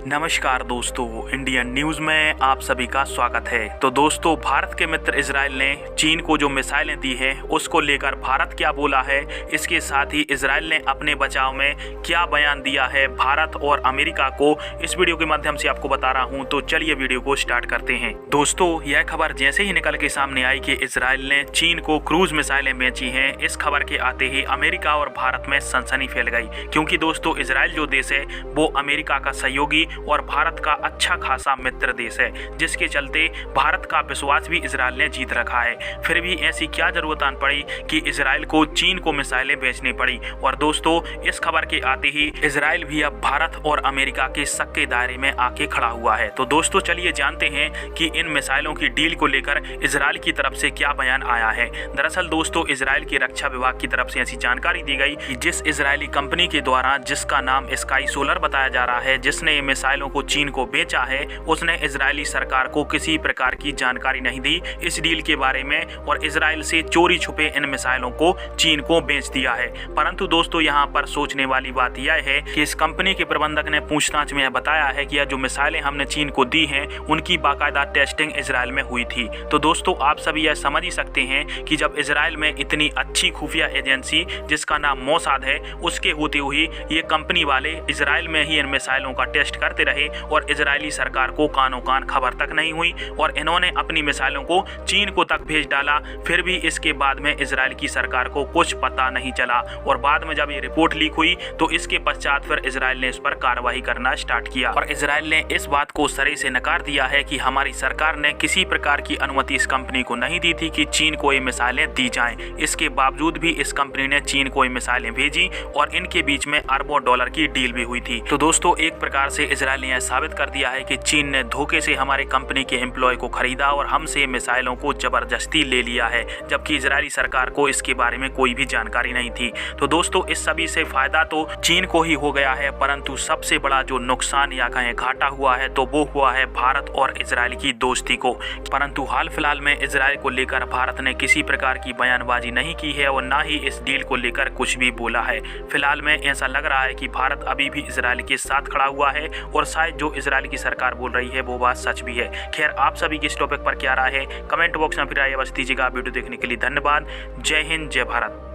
नमस्कार दोस्तों, Indian news में आप सभी का स्वागत है। तो दोस्तों, भारत के मित्र इजराइल ने चीन को जो मिसाइलें दी हैं उसको लेकर भारत क्या बोला है, इसके साथ ही इजराइल ने अपने बचाव में क्या बयान दिया है भारत और अमेरिका को, इस वीडियो के माध्यम से आपको बता रहा हूं। तो चलिए वीडियो को स्टार्ट करते हैं। दोस्तों, यह खबर जैसे ही निकल के सामने आई कि इजराइल ने चीन को क्रूज मिसाइलें बेची हैं, इस खबर के आते ही अमेरिका और भारत में सनसनी फैल गई, क्योंकि दोस्तों इजराइल जो देश है वो अमेरिका का सहयोगी और भारत का अच्छा खासा मित्र देश है, जिसके चलते भारत का विश्वास भी इजराइल ने जीत रखा है। फिर भी ऐसी क्या जरूरत आन पड़ी कि इजराइल को चीन को मिसाइलें बेचनी पड़ी। और दोस्तों, इस खबर के आते ही इजराइल भी अब भारत और अमेरिका के शक के दायरे में आके खड़ा हुआ है। तो दोस्तों चलिए जानते हैं कि इन मिसाइलों की डील को लेकर इजराइल की तरफ से क्या बयान आया है। दरअसल दोस्तों, इजराइल की रक्षा विभाग की तरफ से ऐसी जानकारी दी गई कि जिस इजरायली कंपनी के द्वारा, जिसका नाम स्काई सोलर बताया जा रहा है, जिसने मिसाइलों को चीन को बेचा है, उसने इजरायली सरकार को किसी प्रकार की जानकारी नहीं दी इस डील के बारे में, और इजराइल से चोरी छुपे इन मिसाइलों को चीन को बेच दिया है। परंतु दोस्तों, यहाँ पर सोचने वाली बात यह है कि इस कंपनी के प्रबंधक ने पूछताछ में बताया है कि यह जो मिसाइलें हमने चीन को दी हैं उनकी बाकायदा टेस्टिंग इजराइल में हुई थी। तो दोस्तों, आप सभी यह समझ ही सकते हैं कि जब इजराइल में इतनी अच्छी खुफिया एजेंसी जिसका नाम मोसाद है, उसके होते हुए ये कंपनी वाले इजराइल में ही इन मिसाइलों का टेस्ट करते रहे और इजरायली सरकार को कानों कान खबर तक नहीं हुई, और इन्होंने अपनी मिसाइलों को चीन को तक भेज डाला। फिर भी इसके बाद में इजराइल की सरकार को कुछ पता नहीं चला, और बाद में जब ये रिपोर्ट लीक हुई तो इसके पश्चात फिर इजराइल ने इस पर कार्रवाई करना स्टार्ट किया, और इजराइल ने इस बात को सरे से नकार दिया है कि हमारी सरकार ने किसी प्रकार की अनुमति इस कंपनी को नहीं दी थी कि चीन को ये मिसाइलें दी जाएं। इसके बावजूद भी इस कंपनी ने चीन को ये मिसाइलें भेजी और इनके बीच में अरबों डॉलर की डील भी हुई थी। तो दोस्तों, एक प्रकार से इजराइल ने यह साबित कर दिया है कि चीन ने धोखे से हमारी कंपनी के एम्प्लॉय को खरीदा और हमसे मिसाइलों को जबरदस्ती ले लिया है, जबकि इजरायली सरकार को इसके बारे में कोई भी जानकारी नहीं थी। तो दोस्तों, इस सभी से फायदा तो चीन को ही हो गया है, परंतु सबसे बड़ा जो नुकसान या कहें घाटा हुआ है तो वो हुआ है भारत और इजराइल की दोस्ती को। परंतु हाल फिलहाल में इजराइल को लेकर भारत ने किसी प्रकार की बयानबाजी नहीं की है और ना ही इस डील को लेकर कुछ भी बोला है। फिलहाल में ऐसा लग रहा है कि भारत अभी भी इजराइल के साथ खड़ा हुआ है, और शायद जो इजराइल की सरकार बोल रही है वो बात सच भी है। खैर, आप सभी की इस टॉपिक पर क्या राय है, कमेंट बॉक्स में फिर राय अवश्य दीजिएगा। वीडियो देखने के लिए धन्यवाद। जय हिंद, जय भारत।